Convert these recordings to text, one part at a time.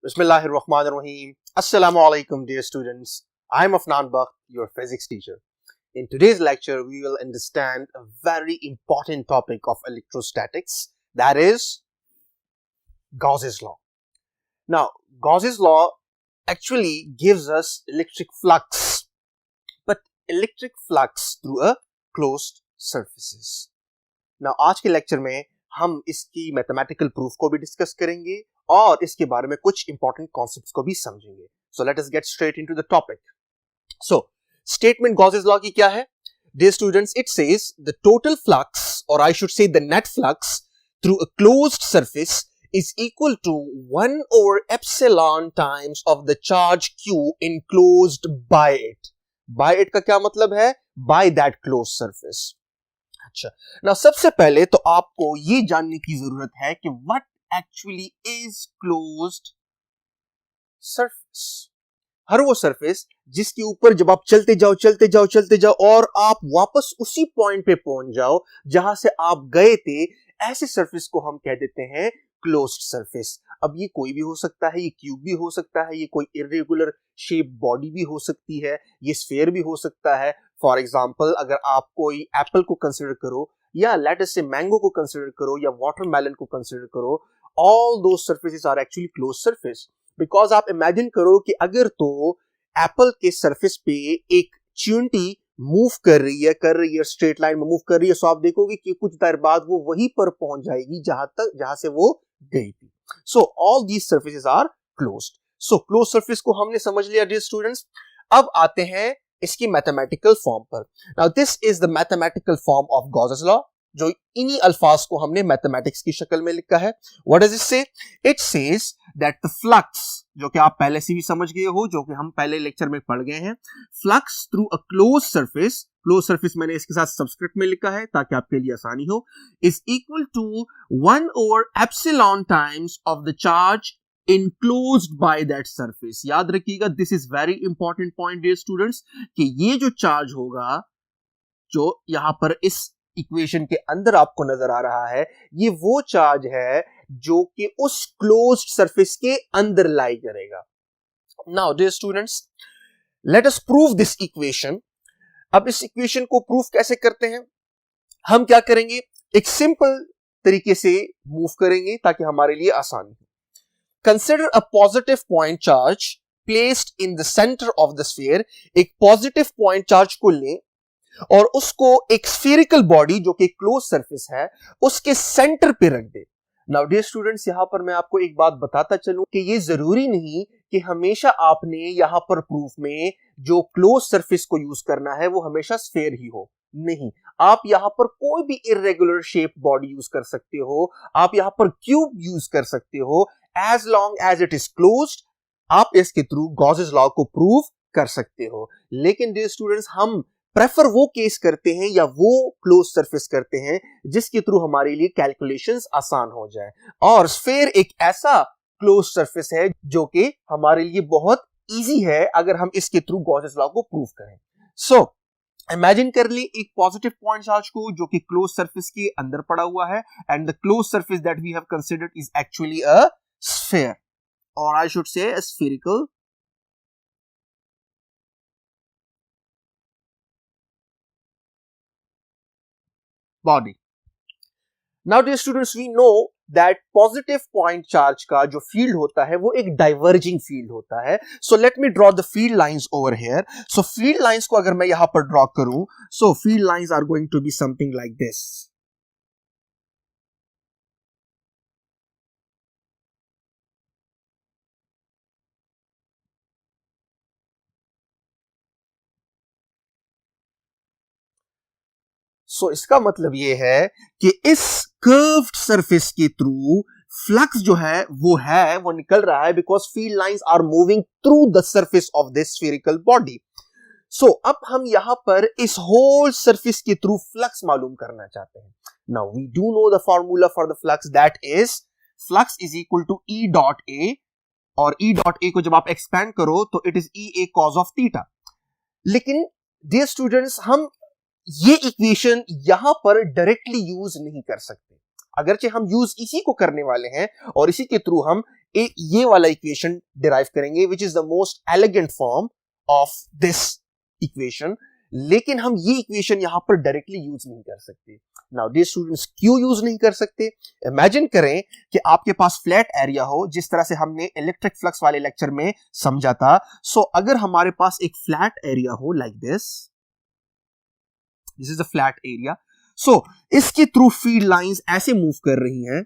Bismillahirrahmanirrahim. Assalamu alaikum, dear students. I'm Afnan Bakht, your physics teacher. In today's lecture, we will understand a very important topic of electrostatics, that is Gauss's law. Now, Gauss's law actually gives us electric flux, but electric flux through a closed surfaces. Now, आज के lecture में हम इसकी mathematical proof को भी discuss करेंगे और इसके बारे में कुछ इंपॉर्टेंट कॉन्सेप्ट्स को भी समझेंगे. So let us get straight into the topic. So statement Gauss's law की क्या है? Dear students, it says the total flux, और I should say the net flux through a closed surface is equal to 1 over epsilon times of the charge q enclosed by it. By it का क्या मतलब है? By that closed surface. अच्छा, now सबसे पहले तो आपको ये जानने की जरूरत है कि what actually is closed surface. हर वो सरफेस जिसके ऊपर जब आप चलते जाओ और आप वापस उसी पॉइंट पे पहुंच जाओ जहां से आप गए थे, ऐसे सरफेस को हम कह देते हैं क्लोज्ड सरफेस. अब ये कोई भी हो सकता है, ये क्यूब भी हो सकता है, ये कोई इरेगुलर शेप बॉडी भी हो सकती है, ये स्फीयर भी हो सकता है. फॉर एग्जांपल, अगर आप कोई एप्पल को कंसीडर करो या लेट अस से मैंगो को कंसीडर करो या वाटरमेलन को कंसीडर करो, all those surfaces are actually closed surface. Because आप इमेजिन करो कि अगर तो एप्पल के सरफेस पे एक चींटी मूव कर रही है स्ट्रेट लाइन में मूव कर रही है, सो आप देखोगे कि कुछ देर बाद वो वहीं पर पहुंच जाएगी जहां से वो गई थी. So all these surfaces are closed. So close surface को हमने समझ लिया डियर स्टूडेंट्स. अब आते हैं इसकी मैथमेटिकल फॉर्म पर. Now this is the mathematical form of Gauss's law, जो इन्हीं अल्फाज को हमने मैथमेटिक्स की शक्ल में लिखा है. व्हाट डज इट से? It says that the flux, जो कि आप पहले से भी समझ गए हो, जो कि हम पहले लेक्चर में पढ़ गए हैं, flux through a close surface, close surface मैंने इसके साथ सबस्क्रिप्ट में लिखा है ताकि आपके लिए आसानी हो, is equal to 1 over epsilon times of the charge enclosed by that surface. याद रखिएगा, this is very important point dear students, कि ये जो चार्ज होगा जो यहां पर इस इक्वेशन के अंदर आपको नजर आ रहा है, ये वो चार्ज है जो कि उस क्लोज्ड सरफेस के अंदर लाई करेगा. Now dear students, let us prove this equation. अब इस इक्वेशन को प्रूव कैसे करते हैं? हम क्या करेंगे, एक सिंपल तरीके से मूव करेंगे ताकि हमारे लिए आसानी हो. Consider a positive point charge placed in the centre of the sphere. एक पॉजिटिव पॉइंट चार्ज को लें और उसको एक स्फीरिकल बॉडी जो कि क्लोज सरफेस है उसके सेंटर पे रख दे. नाउ डियर स्टूडेंट्स, यहां पर मैं आपको एक बात बताता चलूं कि ये जरूरी नहीं कि हमेशा आपने यहां पर प्रूफ में जो क्लोज सरफेस को यूज करना है वो हमेशा स्फीयर ही हो. नहीं, आप यहां पर कोई भी इरेगुलर शेप बॉडी यूज कर सकते हो, आप यहां पर क्यूब यूज कर सकते हो. As long as it is closed, आप इसके थ्रू गॉसेस लॉ को प्रूव कर सकते हो. लेकिन डियर स्टूडेंट्स, हम प्रेफर वो केस करते हैं या वो क्लोज सरफेस करते हैं जिसके थ्रू हमारे लिए कैलकुलेशंस आसान हो जाए. और स्फीयर एक ऐसा क्लोज सरफेस है जो कि हमारे लिए बहुत इजी है अगर हम इसके थ्रू गॉसेस लॉ को प्रूव करें. सो इमेजिन कर ली एक पॉजिटिव पॉइंट चार्ज को जो कि क्लोज सरफेस के अंदर पड़ा हुआ है, and the close surface that we have considered is actually a sphere, और I should say a spherical body. Now dear students, we know that positive point charge का जो field होता है वो एक diverging field होता है. So let me draw the field lines over here. So field lines को अगर मैं यहां पर draw करूं, so field lines are going to be something like this. So इसका मतलब ये है कि इस कर्व्ड सरफेस के थ्रू फ्लक्स जो है वो निकल रहा है because field lines are moving through the surface of this spherical body. So अब हम यहां पर इस होल सरफेस के थ्रू फ्लक्स मालूम करना चाहते हैं. Now we do know the formula for the flux, that is flux is equal to E dot A, और ई डॉट ए को जब आप एक्सपैंड करो तो it is E A cause of theta. लेकिन डियर स्टूडेंट्स, हम ये इक्वेशन यहां पर डायरेक्टली यूज नहीं कर सकते. अगरचे हम यूज इसी को करने वाले हैं और इसी के थ्रू हम ये वाला इक्वेशन डिराइव करेंगे which is the most elegant form of this equation, लेकिन हम ये इक्वेशन यहां पर डायरेक्टली यूज नहीं कर सकते। नाउ डियर स्टूडेंट्स, क्यों यूज नहीं कर सकते? इमेजिन करें कि आपके पास फ्लैट एरिया हो, जिस तरह से हमने इलेक्ट्रिक फ्लक्स वाले लेक्चर में समझा था। सो अगर हमारे पास एक फ्लैट एरिया हो like this is the flat area, so इसके थ्रू फील्ड लाइंस ऐसे मूव कर रही हैं,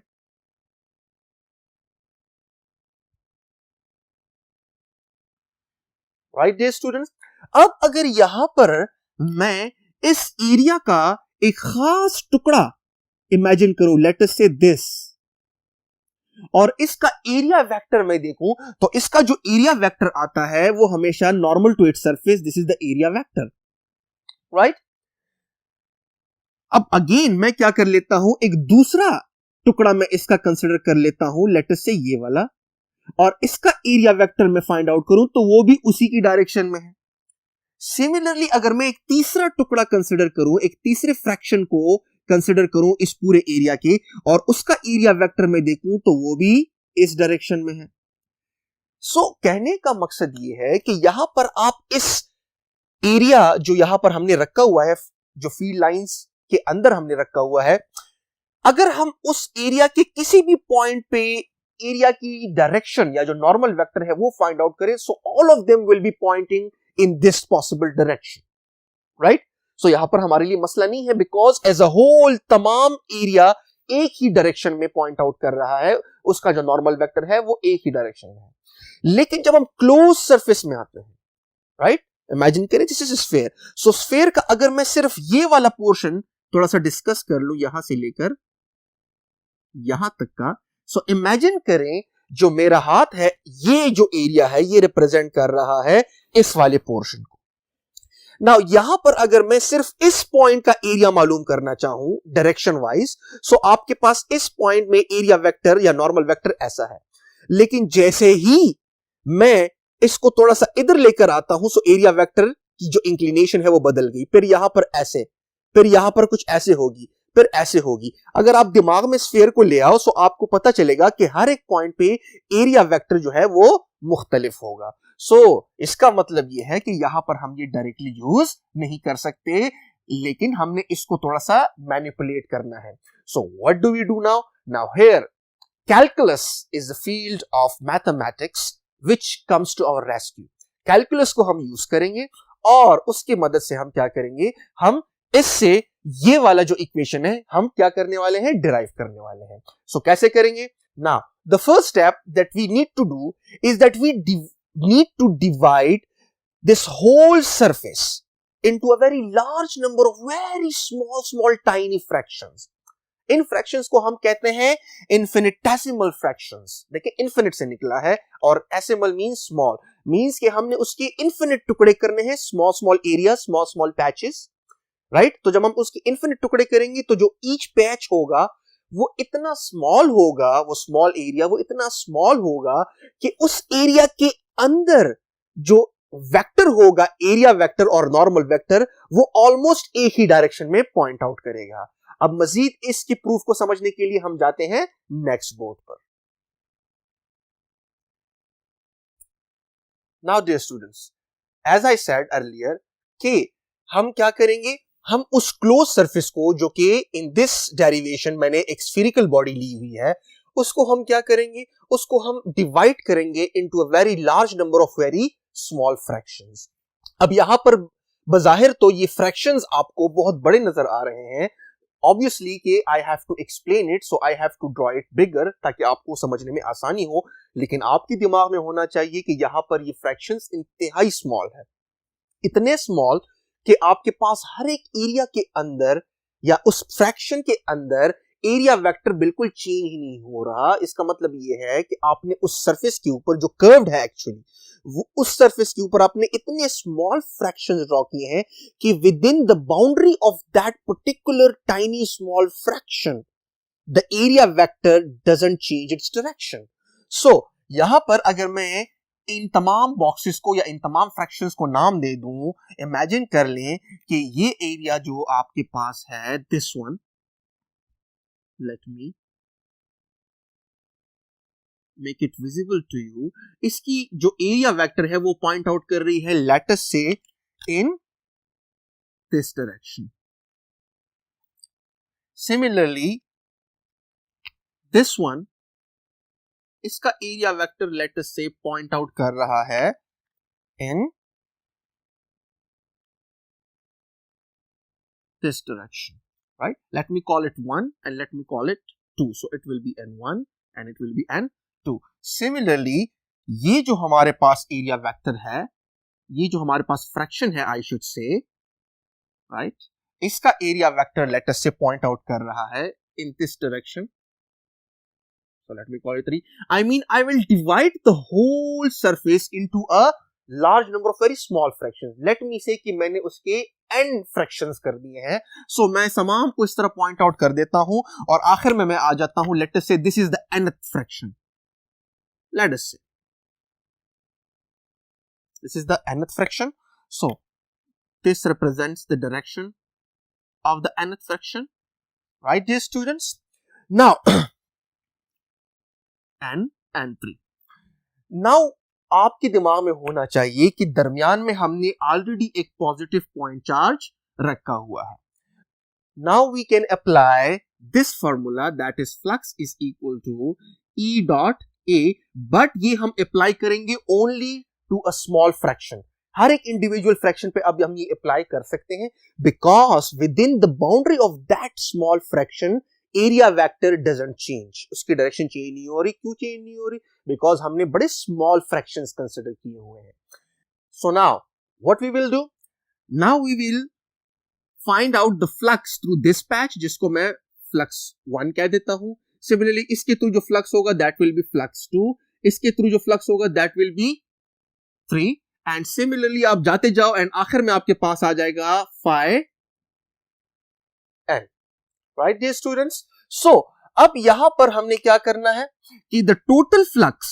राइट डियर स्टूडेंट्स। अब अगर यहां पर मैं इस एरिया का एक खास टुकड़ा इमेजिन करूं, लेट अस से दिस, और इसका एरिया वेक्टर मैं देखूं तो इसका जो एरिया वेक्टर आता है वो हमेशा normal to its surface, this is the area vector, right. अब अगेन मैं क्या कर लेता हूं, एक दूसरा टुकड़ा मैं इसका कंसिडर कर लेता हूं, लेट अस से ये वाला, और इसका एरिया वेक्टर मैं फाइंड आउट करूं तो वो भी उसी की डायरेक्शन में है। सिमिलरली अगर मैं एक तीसरा टुकड़ा कंसिडर करूं, एक तीसरे फ्रैक्शन को कंसिडर करूं इस पूरे एरिया के, और उसका एरिया वेक्टर में देखूं तो वो भी इस डायरेक्शन में है। सो कहने का मकसद ये है कि यहां पर आप इस एरिया जो यहां पर हमने रखा हुआ है, जो फील्ड लाइंस के अंदर हमने रखा हुआ है, अगर हम उस एरिया के किसी भी पॉइंट पे एरिया की डायरेक्शन या जो नॉर्मल वेक्टर है वो फाइंड आउट करें, so all of them will be pointing in this possible direction, right. So यहां पर हमारे लिए मसला नहीं है, बिकॉज एज अ होल तमाम एरिया एक ही डायरेक्शन में पॉइंट आउट कर रहा है, उसका जो नॉर्मल वेक्टर है वो एक ही डायरेक्शन में है। लेकिन जब हम क्लोज सरफेस में आते हैं, राइट, इमेजिन करें this is sphere, so sphere का अगर मैं सिर्फ ये वाला पोर्शन थोड़ा सा डिस्कस कर लूं, यहां से लेकर यहां तक का, सो इमेजिन करें जो मेरा हाथ है, ये जो एरिया है ये रिप्रेजेंट कर रहा है इस वाले पोर्शन को। नाउ यहां पर अगर मैं सिर्फ इस पॉइंट का एरिया मालूम करना चाहूं डायरेक्शन वाइज, सो आपके पास इस पॉइंट में एरिया वेक्टर या नॉर्मल वेक्टर ऐसा है, लेकिन जैसे ही मैं इसको थोड़ा सा इधर लेकर आता हूं, सो एरिया वेक्टर की जो इंक्लिनेशन है वो बदल गई, फिर यहां पर ऐसे, फिर यहां पर कुछ ऐसे होगी, फिर ऐसे होगी। अगर आप दिमाग में स्फीयर को ले आओ, सो आपको पता चलेगा कि हर एक पॉइंट पे एरिया वेक्टर जो है वो मुख्तलिफ होगा। सो इसका मतलब ये है कि यहां पर हम ये डायरेक्टली यूज नहीं कर सकते, लेकिन हमने इसको थोड़ा सा मैनिपुलेट करना है। So what do we do now? Now here calculus is the field of mathematics which comes to our rescue. Calculus को हम यूज करेंगे और उसकी मदद से हम क्या करेंगे, हम इससे ये वाला जो इक्वेशन है हम क्या करने वाले हैं, डिराइव करने वाले हैं। सो कैसे करेंगे? Now the first step that we need to do is that we need to divide this whole surface into a very large number of very small tiny fractions. In fractions को हम कहते हैं infinitesimal fractions. देखिए infinite से निकला है और एसिमल means small, means कि हमने उसके इन्फिनिट टुकड़े करने हैं, small area, small patches, right. तो जब हम उसके इन्फिनिट टुकड़े करेंगे तो जो ईच पैच होगा वो इतना स्मॉल होगा, वो स्मॉल एरिया वो इतना स्मॉल होगा कि उस एरिया के अंदर जो वेक्टर होगा, एरिया वेक्टर और नॉर्मल वेक्टर, वो ऑलमोस्ट एक ही डायरेक्शन में पॉइंट आउट करेगा। अब मजीद इसकी प्रूफ को समझने के लिए हम जाते हैं नेक्स्ट बोर्ड पर। Now dear students, as I said earlier कि हम क्या करेंगे, हम उस क्लोज सरफेस को जो कि इन दिस डेरिवेशन मैंने एक स्फीरिकल बॉडी ली हुई है, उसको हम क्या करेंगे, उसको हम डिवाइड करेंगे into a very large number of very small fractions. अब यहां पर बजाहिर तो ये फ्रैक्शंस आपको बहुत बड़े नजर आ रहे हैं, ऑब्वियसली कि I have to explain it, so I have to draw it bigger ताकि आपको समझने में आसानी हो, लेकिन आपके दिमाग में होना चाहिए कि यहां पर ये फ्रैक्शंस इंतहाई स्मॉल है, इतने स्मॉल कि आपके पास हर एक एरिया के अंदर या उस फ्रैक्शन के अंदर एरिया वेक्टर बिल्कुल चेंज ही नहीं हो रहा। इसका मतलब यह है कि आपने उस सरफेस के ऊपर जो कर्व्ड है एक्चुअली, वो उस सरफेस के ऊपर आपने इतने स्मॉल फ्रैक्शंस ड्रॉ किए हैं कि within the boundary of that particular tiny small fraction the area vector doesn't change its direction. So यहां पर अगर मैं इन तमाम बॉक्सेस को या इन तमाम फ्रैक्शंस को नाम दे दूं, इमेजिन कर लें कि ये एरिया जो आपके पास है this one, let me make it visible to you. इसकी जो एरिया वेक्टर है वो पॉइंट आउट कर रही है let's say in this direction. Similarly, this one, इसका area vector let's say point out कर रहा है in this direction, right? Let me call it 1 and let me call it 2. So it will be n1 and it will be n2. Similarly, ये जो हमारे पास area vector है, ये जो हमारे पास फ्रैक्शन है, I should say, right? इसका area vector let's say point out कर रहा है in this direction. So let me call it 3. I mean, I will divide the whole surface into a large number of very small fractions. Let me say कि मैंने उसके n fractions कर दिए हैं. So मैं तमाम को इस तरह पॉइंट आउट कर देता हूं और आखिर में मैं आ जाता हूं. Let us say this is the nth fraction. Let us say this is the nth fraction. So this represents the direction of the nth fraction, right, dear students? Now n3. Now आपके दिमाग में होना चाहिए कि दरमियान में हमने already एक पॉजिटिव पॉइंट चार्ज रखा हुआ है. Now we can apply this formula that is flux is equal to E dot A, but ये हम अप्लाई करेंगे only to a small fraction. हर एक इंडिविजुअल फ्रैक्शन पे अब हम ये अप्लाई कर सकते हैं because with in the boundary of that small fraction area vector doesn't change. उसकी डायरेक्शन चेंज नहीं हो रही. क्यों चेंज नहीं हो रही? बिकॉज हमने बड़े स्मॉल फ्रैक्शंस कंसिडर किए हुए हैं. So now what we will do, now we will find out the flux through this patch, जिसको मैं फ्लक्स 1 कह देता हूं. सिमिलरली इसके थ्रू जो फ्लक्स होगा दैट विल बी फ्लक्स 2. इसके थ्रू जो फ्लक्स होगा that will be 3. And similarly आप जाते जाओ एंड आखिर में आपके पास आ जाएगा phi n. Right, dear students? So, अब यहां पर हमने क्या करना है कि the total flux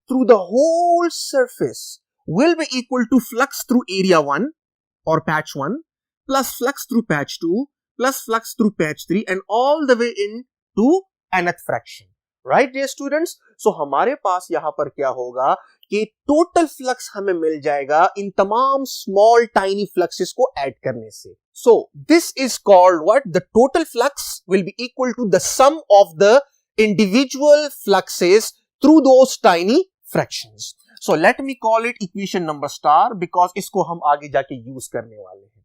through the whole surface will be equal to flux through area 1 or patch 1 plus flux through patch 2 plus flux through patch 3 and all the way into nth fraction. Right, dear students? So, हमारे पास यहां पर क्या होगा कि total flux हमें मिल जाएगा इन तमाम small tiny fluxes को ऐड करने से. So this is called what? The total flux will be equal to the sum of the individual fluxes through those tiny fractions. So let me call it equation number star because इसको हम आगे जाके use करने वाले हैं.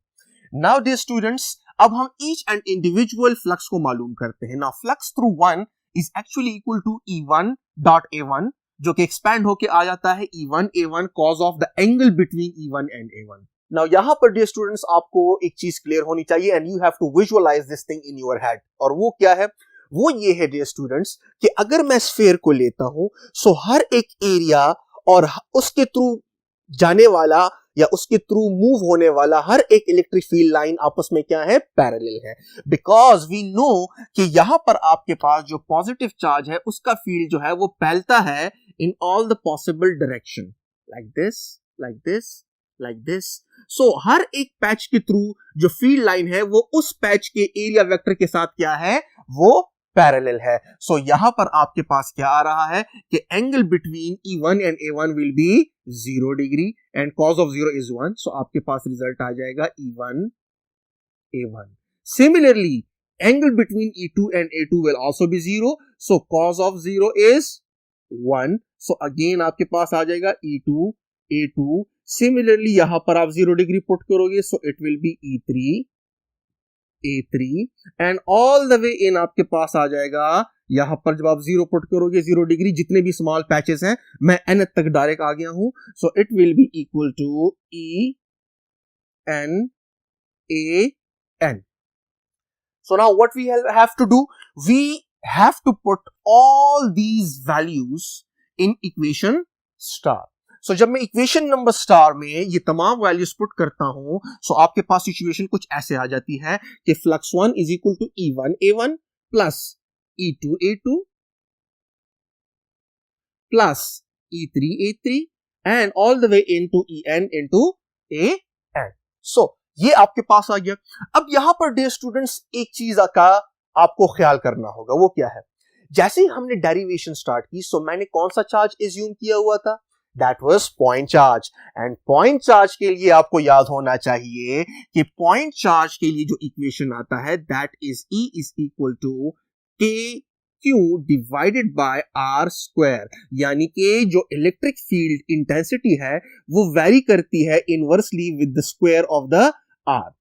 Now dear students, अब हम each and individual flux को मालूम करते हैं. Now flux through 1 is actually equal to E1 dot A1, जो कि एक्सपैंड होके आ जाता है E1 A1 cos of the angle between E1 and A1. Now यहां पर dear students आपको एक चीज क्लियर होनी चाहिए and you have to visualize this thing in your head. और वो क्या है? वो ये है dear students कि अगर मैं स्फीयर को लेता हूं सो हर एक एरिया और उसके थ्रू जाने वाला या उसके थ्रू मूव होने वाला हर एक इलेक्ट्रिक फील्ड लाइन आपस में क्या है? पैरेलल है. बिकॉज वी नो कि यहां पर आपके पास जो पॉजिटिव चार्ज है उसका फील्ड जो है वो फैलता है in all the possible direction, like this, like this, like this. So हर एक पैच के थ्रू जो फील्ड लाइन है वो उस पैच के एरिया वेक्टर के साथ क्या है? वो पैरेलल है. So यहां पर आपके पास क्या आ रहा है कि angle between E1 and A1 will be 0 degree and cos of 0 is 1. So आपके पास रिजल्ट आ जाएगा E1 A1. Similarly, angle between E2 and A2 will also be 0. So cos of 0 is 1. So again आपके पास आ जाएगा E2 A2. Similarly यहां पर आप 0 degree put करोगे so it will be E3 A3 and all the way in आपके पास आ जाएगा. यहां पर जब आप 0 पुट करोगे 0 डिग्री जितने भी स्मॉल पैचेस हैं मैं n तक डायरेक्ट आ गया हूं. So it will be equal to E N A N. So now what we have to do, we have to put all these values in equation star. So जब मैं equation number star में ये तमाम values put करता हूं सो आपके पास situation कुछ ऐसे आ जाती है कि flux 1 is equal to E1 A1 plus E2 A2 plus E3 A3 and all the way into En into AN. सो ये आपके पास आ गया. अब यहां पर डियर स्टूडेंट्स एक चीज का आपको ख्याल करना होगा, वो क्या है? जैसे ही हमने डेरिवेशन स्टार्ट की, सो मैंने कौन सा चार्ज एज्यूम किया हुआ था? That was point charge. And point charge के लिए आपको याद होना चाहिए कि पॉइंट चार्ज के लिए जो इक्वेशन आता है, that is E is equal to K Q divided by R square, यानी कि जो इलेक्ट्रिक फील्ड इंटेंसिटी है वो वेरी करती है inversely with the square of the R.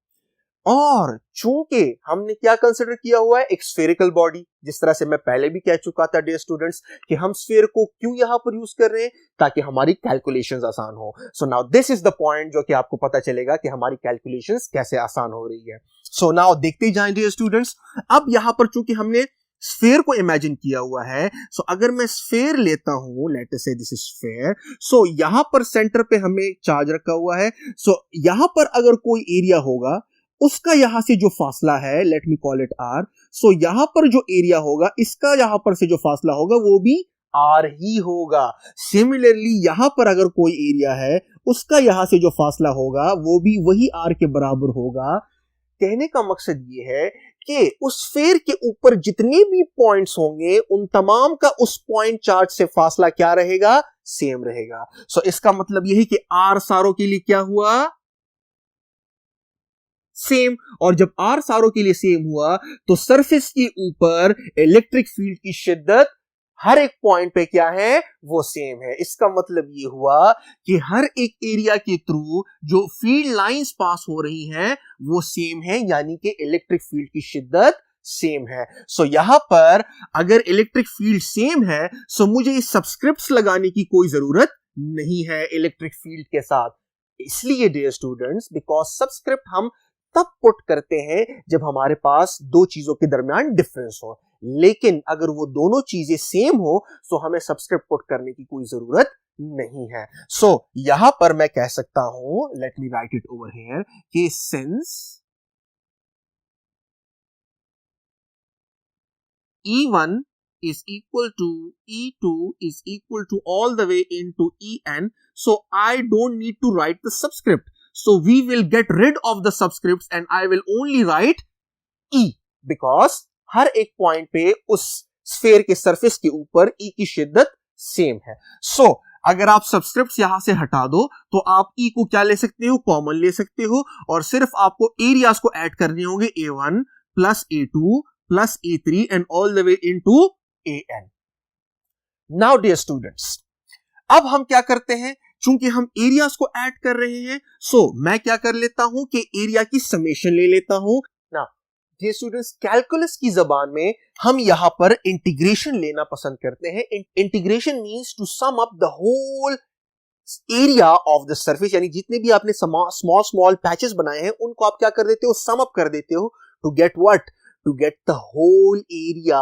और चूंकि हमने क्या कंसिडर किया हुआ है, एक स्फेरिकल बॉडी, जिस तरह से मैं पहले भी कह चुका था डियर स्टूडेंट्स कि हम स्फेयर को क्यों यहां पर यूज कर रहे हैं, ताकि हमारी कैलकुलेशंस आसान हो। So now this is the point जो कि आपको पता चलेगा कि हमारी कैलकुलेशंस कैसे आसान हो रही है। सो नाउ देखते ही जाएं डियर स्टूडेंट्स। अब यहां पर चूंकि हमने स्फेयर को इमेजिन किया हुआ है, सो अगर मैं स्फेयर लेता हूं, लेट अस से दिस इज स्फेयर, सो यहां पर सेंटर पे हमें चार्ज रखा हुआ है। सो यहां पर अगर कोई एरिया होगा, उसका यहां से जो फासला है, let me call it R, so यहां पर जो एरिया होगा, इसका यहां पर से जो फासला होगा वो भी आर ही होगा। सिमिलरली यहां पर अगर कोई एरिया है, उसका यहां से जो फासला होगा वो भी वही आर के बराबर होगा। कहने का मकसद ये है कि उस स्फेयर के ऊपर जितने भी पॉइंट्स होंगे, उन तमाम का उस पॉइंट चार्ज से फासला क्या रहेगा? सेम रहेगा। सो इसका मतलब यह है कि आर सारों के लिए क्या हुआ? सेम। और जब आर सारों के लिए सेम हुआ, तो सरफेस के ऊपर इलेक्ट्रिक फील्ड की शिद्दत हर एक पॉइंट पे क्या है? वो सेम है। इसका मतलब ये हुआ कि हर एक एरिया के थ्रू जो फील्ड लाइंस पास हो रही हैं वो सेम है, यानी कि इलेक्ट्रिक फील्ड की शिद्दत सेम है। सो यहां पर अगर इलेक्ट्रिक फील्ड सेम है, सो मुझे इस सबस्क्रिप्ट्स लगाने की कोई जरूरत नहीं है इलेक्ट्रिक फील्ड के साथ। इसलिए डियर स्टूडेंट्स, बिकॉज सबस्क्रिप्ट हम तब पुट करते हैं जब हमारे पास दो चीजों के दरमियान डिफरेंस हो, लेकिन अगर वो दोनों चीजें सेम हो तो हमें सबस्क्रिप्ट पुट करने की कोई जरूरत नहीं है। सो यहां पर मैं कह सकता हूं, let me right it over here, कि since E1 is equal to E2 is equal to all the way into En, so I don't need to write the subscript. So we will get rid of the subscripts and I will only write E, because हर एक point पे उस sphere के surface के ऊपर E की शिद्दत same है। सो अगर आप सबस्क्रिप्ट्स यहां से हटा दो तो आप E को क्या ले सकते हो? कॉमन ले सकते हो, और सिर्फ आपको एरियाज को ऐड करने होंगे, A1 plus A2 plus A3 and all the way into AN। Now dear students, अब हम क्या करते हैं, चूंकि हम एरियाज को ऐड कर रहे हैं, सो मैं क्या कर लेता हूं कि एरिया की समेशन ले लेता हूं। ना डियर स्टूडेंट्स, कैलकुलस की जबान में हम यहां पर इंटीग्रेशन लेना पसंद करते हैं। Integration means to sum up the whole area of the surface, यानी जितने भी आपने स्मॉल स्मॉल पैचेस बनाए हैं उनको आप क्या कर देते हो? सम अप कर देते हो, to get what? To get the whole area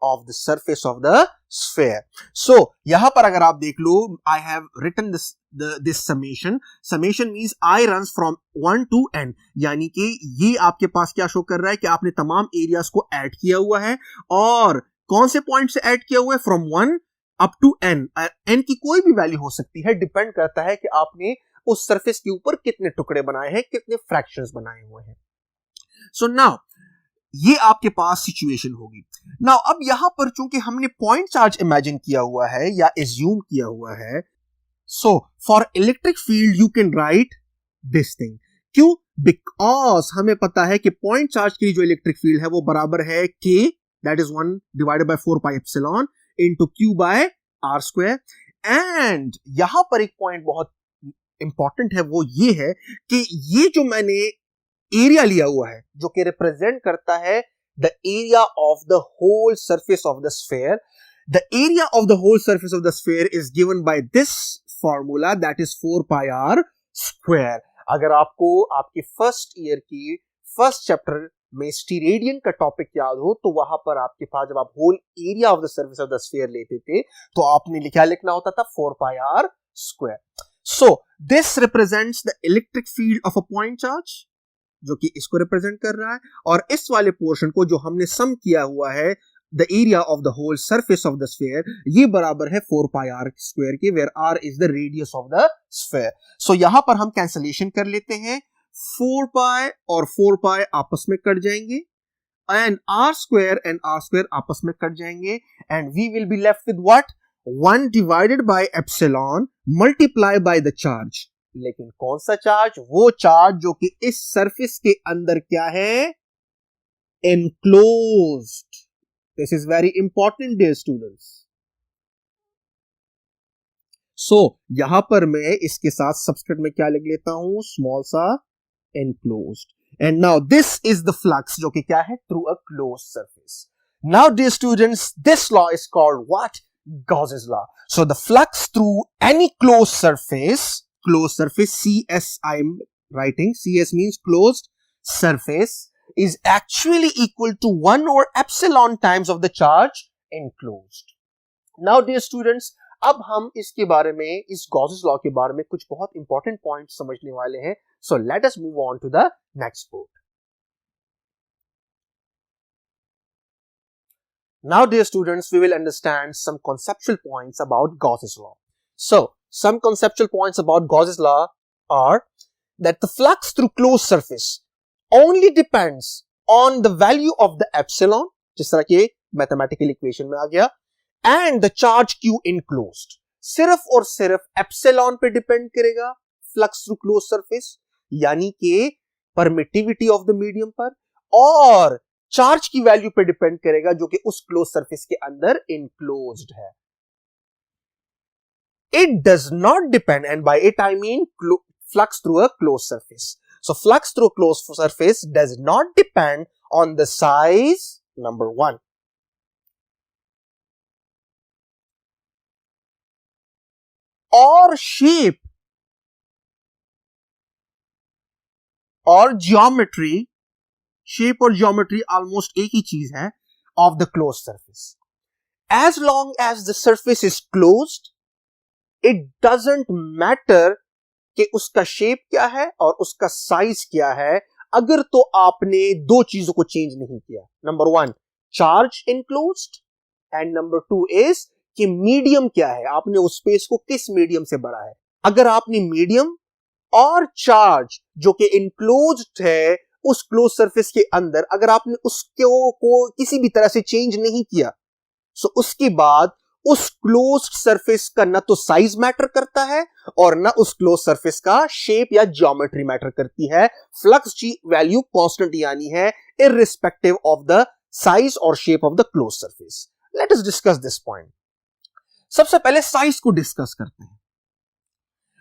of the surface of the sphere. So यहां पर अगर आप देख लो, I have written this summation. Summation means I runs from 1 to n, यानी कि ये आपके पास क्या शो कर रहा है कि आपने तमाम एरियाज को ऐड किया हुआ है, और कौन से पॉइंट से ऐड किया हुआ है? From 1 up to n। n की कोई भी वैल्यू हो सकती है, डिपेंड करता है कि आपने उस सरफेस के ऊपर कितने टुकड़े बनाए हैं, कितने फ्रैक्शंस बनाए हुए हैं। सो नाउ ये आपके पास सिचुएशन होगी। नाउ अब यहां पर चूंकि हमने पॉइंट चार्ज इमेजिन किया हुआ है या एज्यूम किया हुआ है, so for electric field you can write this thing. क्यों? बिकॉज हमें पता है कि पॉइंट चार्ज की जो इलेक्ट्रिक फील्ड है वो बराबर है K, that is 1 divided by 4 pi epsilon into Q by R square. And यहां पर एक पॉइंट बहुत इंपॉर्टेंट है, वो ये है कि ये जो मैंने एरिया लिया हुआ है जो कि रिप्रेजेंट करता है the area of the whole surface of the sphere, the area of the whole surface of the sphere is given by this formula, that is 4 pi R square. अगर आपको आपके फर्स्ट ईयर की first chapter में steradian का topic याद हो, तो वहां पर आपके पास जब आप whole area of the surface of the sphere लेते थे तो आपने क्या लिखना होता था? 4 pi R square. So this represents the electric field of a point charge, जो कि इसको रिप्रेजेंट कर रहा है, और इस वाले पोर्शन को जो हमने सम किया हुआ है, the area of the whole surface of the sphere, ये बराबर है 4 पाई आर स्क्वायर के, where R is the radius of the sphere. So यहां पर हम कैंसलेशन कर लेते हैं, 4 पाई और 4 पाई आपस में कट जाएंगे, एंड आर स्क्वायर आपस में कट जाएंगे and we will be left with what 1 divided by epsilon multiply by the charge. लेकिन कौन सा चार्ज? वो चार्ज जो कि इस सरफेस के अंदर क्या है? enclosed। This is very important dear students. So यहां पर मैं इसके साथ सबस्क्रिप्ट में क्या लिख लेता हूं? स्मॉल सा enclosed। And now this is the flux जो कि क्या है? Through a closed surface. Now dear students, this law is called what? Gauss's law. So the flux through any closed surface, CS I'm writing, CS means closed surface, is actually equal to 1 over epsilon times of the charge enclosed. Now dear students, अब हम इसके बारे में, इस Gauss's law के बारे में कुछ बहुत इंपॉर्टेंट पॉइंट समझने वाले हैं. So let us move on to the next board. Now dear students, we will understand some conceptual points about Gauss's law. So some conceptual points about Gauss's law are that the flux through closed surface only depends on the value of the epsilon, जिस तरह के mathematical equation में आ गया, and the charge Q enclosed. सिर्फ और सिर्फ epsilon पे depend करेगा flux through closed surface, यानी कि permittivity of the medium पर, और चार्ज की वैल्यू पे डिपेंड करेगा जो कि उस क्लोज सरफेस के अंदर इनक्लोज्ड है. It does not depend, and by it I mean flux through a closed surface. So flux through a closed surface does not depend on the size, number one. Or shape or geometry. Shape और geometry almost एक ही चीज है of the close surface. As long as the surface is closed, it doesn't matter कि उसका shape क्या है और उसका साइज क्या है, अगर तो आपने दो चीजों को चेंज नहीं किया. Number one, charge enclosed, and number two is कि मीडियम क्या है, आपने उस स्पेस को किस मीडियम से भरा है. अगर आपने मीडियम और चार्ज जो कि इनक्लोज्ड है उस क्लोज सरफेस के अंदर, अगर आपने उसको किसी भी तरह से चेंज नहीं किया, सो उसके बाद उस क्लोज्ड सरफेस का ना तो साइज मैटर करता है और ना उस क्लोज सरफेस का शेप या ज्योमेट्री मैटर करती है. फ्लक्स की वैल्यू कांस्टेंट यानी है इररिस्पेक्टिव ऑफ द साइज और shape of the close surface. Let us discuss this point. सबसे पहले साइज को डिस्कस करते हैं.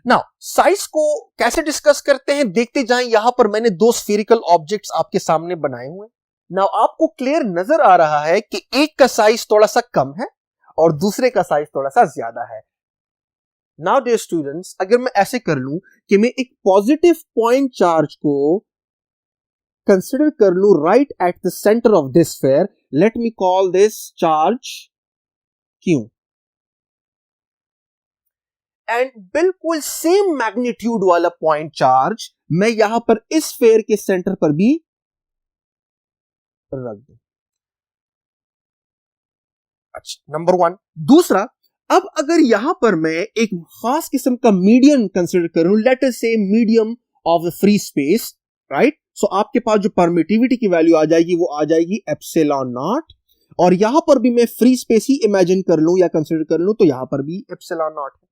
नाउ साइज को कैसे डिस्कस करते हैं देखते जाएं. यहां पर मैंने दो स्फेरिकल ऑब्जेक्ट्स आपके सामने बनाए हुए हैं. नाउ आपको क्लियर नजर आ रहा है कि एक का साइज थोड़ा सा कम है और दूसरे का साइज थोड़ा सा ज्यादा है. नाउ डियर स्टूडेंट्स, अगर मैं ऐसे कर लूं कि मैं एक पॉजिटिव पॉइंट चार्ज को कंसिडर कर लूं right at the centre of this sphere, late me call this charge Q. And बिल्कुल सेम मैग्नीट्यूड वाला पॉइंट चार्ज मैं यहां पर इस स्फीयर के सेंटर पर भी रख दूं. अच्छा, नंबर वन. दूसरा, अब अगर यहां पर मैं एक खास किस्म का मीडियम कंसीडर करूं, let us say medium of the free space, right. So आपके पास जो परमिटिविटी की वैल्यू आ जाएगी वो आ जाएगी एप्सिलॉन नॉट, और यहां पर भी मैं फ्री स्पेस ही इमेजिन कर लूं या कंसीडर कर लूं तो यहां पर भी एप्सिलॉन नॉट है.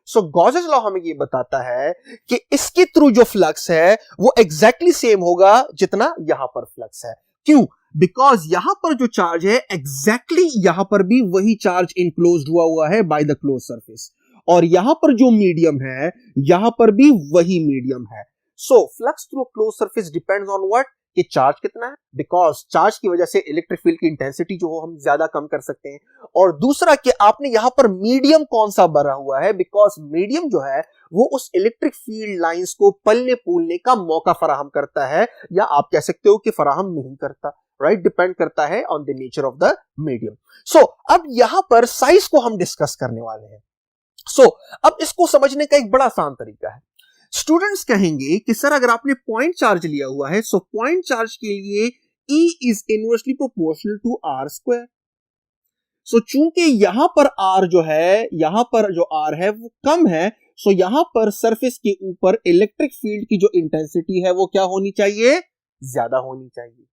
सो गॉसेस लॉ हमें ये बताता है कि इसके थ्रू जो फ्लक्स है वो एग्जैक्टली सेम होगा जितना यहां पर फ्लक्स है. क्यों? बिकॉज यहां पर जो चार्ज है एग्जैक्टली यहां पर भी वही चार्ज इनक्लोज्ड हुआ है बाय द क्लोज सरफेस, और यहां पर जो मीडियम है यहां पर भी वही मीडियम है. So flux through close surface depends on what, कि चार्ज कितना है, बिकॉज चार्ज की वजह से इलेक्ट्रिक फील्ड की इंटेंसिटी जो हो हम ज्यादा कम कर सकते हैं. और दूसरा कि आपने यहां पर मीडियम कौन सा भरा हुआ है, बिकॉज मीडियम जो है वो उस इलेक्ट्रिक फील्ड लाइंस को पलने फूलने का मौका फराहम करता है, या आप कह सकते हो कि फराहम नहीं करता, राइट. डिपेंड करता है on the nature of the medium. So अब यहां पर साइज को हम डिस्कस करने वाले हैं. सो अब इसको समझने का एक बड़ा आसान तरीका है. स्टूडेंट्स कहेंगे कि सर अगर आपने पॉइंट चार्ज लिया हुआ है, सो पॉइंट चार्ज के लिए E is inversely proportional to R square. So चूंकि यहां पर R जो है, यहां पर जो R है वो कम है, सो यहां पर सरफेस के ऊपर इलेक्ट्रिक फील्ड की जो इंटेंसिटी है वो क्या होनी चाहिए, ज्यादा होनी चाहिए.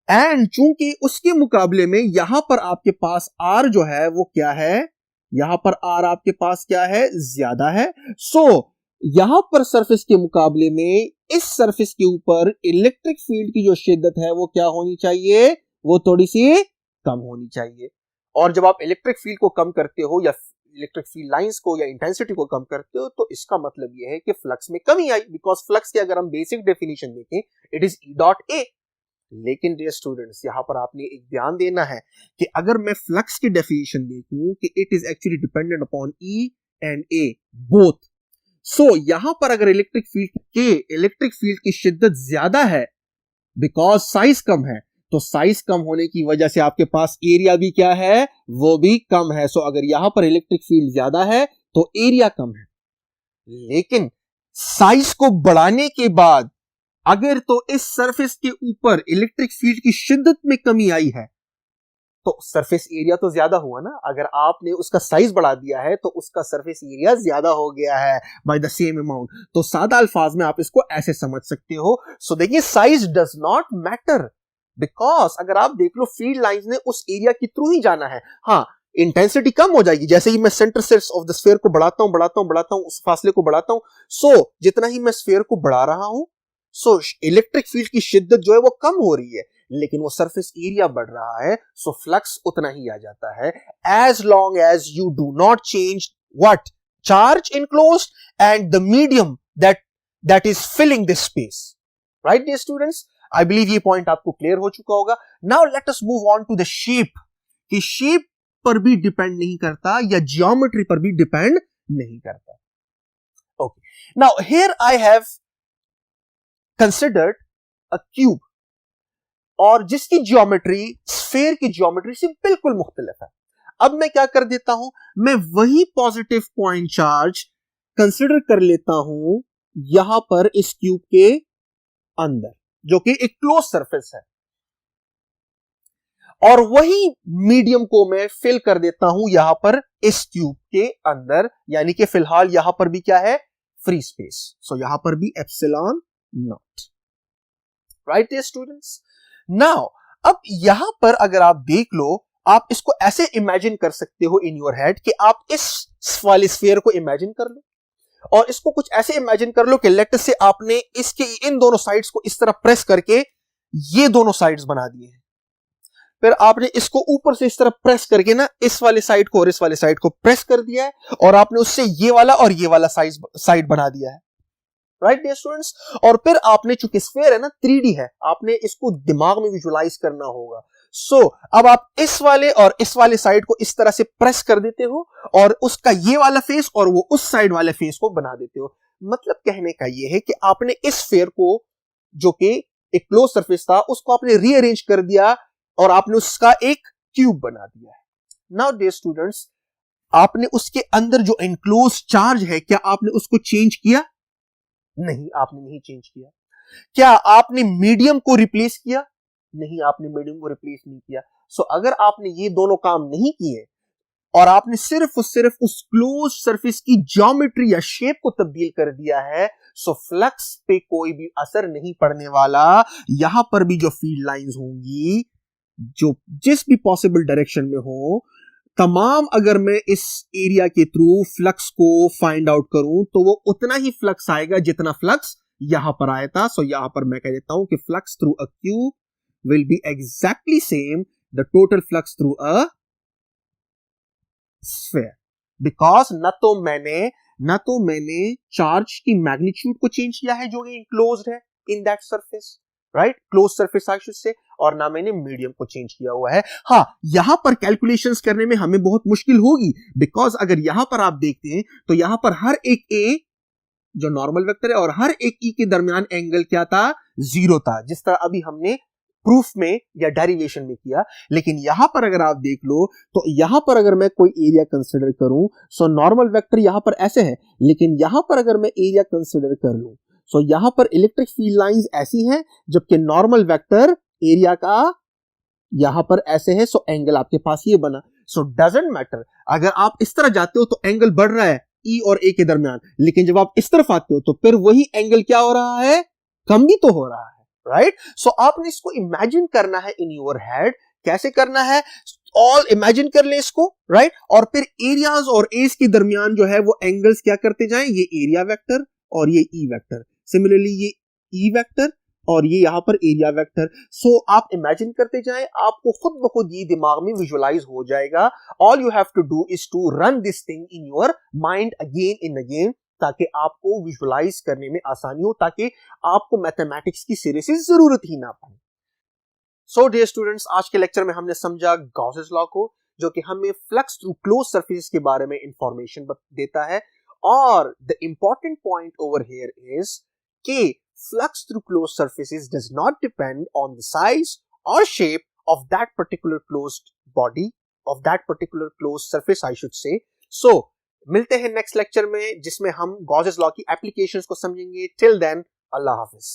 एंड चूंकि उसके मुकाबले में यहां पर आपके पास आर जो है वो क्या है, यहां पर आर आपके पास क्या है, ज्यादा है। सो यहां पर सरफेस के मुकाबले में इस सरफेस के ऊपर इलेक्ट्रिक फील्ड की जो शिद्दत है वो क्या होनी चाहिए, वो थोड़ी सी कम होनी चाहिए। और जब आप इलेक्ट्रिक फील्ड को कम करते हो या इलेक्ट्रिक फील्ड लाइंस को या इंटेंसिटी को कम करते हो तो इसका मतलब यह है कि फ्लक्स में कमी आई, बिकॉज फ्लक्स की अगर हम बेसिक डेफिनेशन देखें इट इज ई डॉट ए। लेकिन डियर स्टूडेंट्स यहां पर आपने एक ध्यान देना है कि अगर मैं फ्लक्स की डेफिनेशन देखूं कि it is actually dependent upon E and A both. So यहां पर अगर इलेक्ट्रिक फील्ड की शिद्दत ज्यादा है बिकॉज साइज कम है, तो साइज कम होने की वजह से आपके पास एरिया भी क्या है, वो भी कम है। सो अगर यहां पर इलेक्ट्रिक फील्ड ज्यादा है तो एरिया कम है। लेकिन साइज को बढ़ाने के बाद अगर तो इस सरफेस के ऊपर इलेक्ट्रिक फील्ड की शिद्दत में कमी आई है तो सरफेस एरिया तो ज्यादा हुआ ना। अगर आपने उसका साइज बढ़ा दिया है तो उसका सरफेस एरिया ज्यादा हो गया है बाय द सेम अमाउंट। तो सादा अल्फाज में आप इसको ऐसे समझ सकते हो। सो देखिए size does not matter, because अगर आप देख लो फील्ड लाइंस ने उस एरिया के थ्रू ही जाना है। हाँ इंटेंसिटी कम हो जाएगी जैसे ही मैं सेंटर से ऑफ द स्फीयर को बढ़ाता हूं उस फासले को बढ़ाता हूं। सो जितना ही मैं स्फीयर को बढ़ा रहा हूं सो इलेक्ट्रिक फील्ड की शिद्दत जो है वो कम हो रही है, लेकिन वो सरफेस एरिया बढ़ रहा है। सो फ्लक्स उतना ही आ जाता है as long as you do not change what charge enclosed and the medium that is filling this space. Right dear students, I believe ये पॉइंट आपको क्लियर हो चुका होगा। Now let us move on to the shape. कि shape पर भी depend नहीं करता या जियोमेट्री पर भी डिपेंड नहीं करता। Okay, now here I have considered a cube और जिसकी ज्योमेट्री स्फीयर की ज्योमेट्री से बिल्कुल मुख्तलिफ है। अब मैं क्या कर देता हूं, मैं वही पॉजिटिव पॉइंट चार्ज कंसिडर कर लेता हूं यहां पर इस क्यूब के अंदर जो कि एक क्लोज सरफेस है, और वही मीडियम को मैं फिल कर देता हूं यहां पर इस क्यूब के अंदर, यानी कि फिलहाल यहां पर भी क्या है, फ्री स्पेस। सो यहां पर भी epsilon naught. Right dear students, now अब यहां पर अगर आप देख लो, आप इसको ऐसे इमेजिन कर सकते हो इन योर हेड कि आप इस वाले स्फीयर को इमेजिन कर लो और इसको कुछ ऐसे इमेजिन कर लो कि लेट से आपने इसके इन दोनों साइड्स को इस तरह प्रेस करके ये दोनों साइड्स बना दिए हैं, फिर आपने इसको ऊपर से इस तरह प्रेस करके ना इस वाले साइड को और इस वाले साइड को प्रेस कर दिया है और आपने उससे ये वाला और ये वाला साइड बना दिया है। राइट डियर स्टूडेंट्स, और फिर आपने चूंकि स्फीयर है ना 3D है, आपने इसको दिमाग में विजुलाइज करना होगा। सो अब आप इस वाले और इस वाले साइड को इस तरह से प्रेस कर देते हो और उसका ये वाला फेस और वो उस साइड वाले फेस को बना देते हो। मतलब कहने का ये है कि आपने इस स्फीयर को जो कि एक क्लोज सरफेस था उसको आपने रीअरेंज कर दिया और आपने उसका एक क्यूब बना दिया है। नाउ डियर स्टूडेंट्स, आपने उसके अंदर जो एनक्लोज चार्ज है क्या आपने उसको चेंज किया? नहीं, आपने नहीं चेंज किया। क्या आपने मीडियम को रिप्लेस किया? नहीं, आपने मीडियम को रिप्लेस नहीं किया। सो अगर आपने ये दोनों काम नहीं किए और आपने सिर्फ उस क्लोज सरफेस की ज्योमेट्री या शेप को तब्दील कर दिया है, सो फ्लक्स पे कोई भी असर नहीं पड़ने वाला। यहां पर भी जो फील्ड लाइंस होंगी जो जिस भी पॉसिबल डायरेक्शन में हो, तमाम अगर मैं इस एरिया के थ्रू फ्लक्स को फाइंड आउट करूं तो वो उतना ही फ्लक्स आएगा जितना फ्लक्स यहां पर आया था। सो यहां पर मैं कह देता हूं कि flux through a cube will be exactly same the total flux through a sphere, because न तो मैंने चार्ज की मैग्नीट्यूड को चेंज किया है जो enclosed है in that surface, right, closed surface I should say, और ना मैंने मीडियम को चेंज किया हुआ है। हाँ, यहां पर कैलकुलेशंस करने में हमें बहुत मुश्किल होगी, बिकॉज अगर यहां पर आप देखते हैं तो यहां पर हर एक ए जो नॉर्मल वेक्टर है और हर एक ई के दरमियान एंगल क्या था, 0 था, जिस तरह अभी हमने प्रूफ में या डेरिवेशन में किया। लेकिन यहां पर अगर आप देख लो तो यहां पर अगर मैं कोई एरिया कंसीडर करूं, सो नॉर्मल वेक्टर यहां पर ऐसे है, लेकिन यहां पर अगर मैं एरिया कंसीडर कर लूं सो यहां पर इलेक्ट्रिक फील्ड लाइंस ऐसी हैं, जबकि नॉर्मल वेक्टर एरिया का यहां पर ऐसे है। सो एंगल आपके पास ये बना। सो डजंट मैटर, अगर आप इस तरह जाते हो तो एंगल बढ़ रहा है ई और ए के दरमियान, लेकिन जब आप इस तरफ आते हो तो फिर वही एंगल क्या हो रहा है, कम भी तो हो रहा है। राइट। सो आपने इसको इमेजिन करना है इन योर हेड। कैसे करना है? ऑल इमेजिन कर ले इसको, राइट। और फिर एरियाज और एज के दरमियान जो है वो एंगल्स क्या करते जाएं, ये एरिया वेक्टर और ये ई वेक्टर, सिमिलरली ये ई वेक्टर और ये यहां पर एरिया वेक्टर। सो आप इमेजिन करते जाएं, आपको खुद ब खुद ये दिमाग में विजुअलाइज हो जाएगा। All you have to do is to run this thing in your mind again in again, ताकि आपको विजुअलाइज करने में आसानी हो, ताकि आपको मैथमेटिक्स की सिरे से जरूरत ही ना पड़े। सो डियर स्टूडेंट्स, आज के लेक्चर में हमने समझा गॉसेस लॉ को, जो कि हमें फ्लक्स थ्रू क्लोज सरफेस के बारे में इंफॉर्मेशन देता है। और the important point over here is कि flux through closed surfaces does not depend on the size or shape of that particular closed body, of that particular closed surface I should say. So मिलते हैं next lecture में, जिसमें हम Gauss's law की applications को समझेंगे। Till then, अल्लाह हाफिज।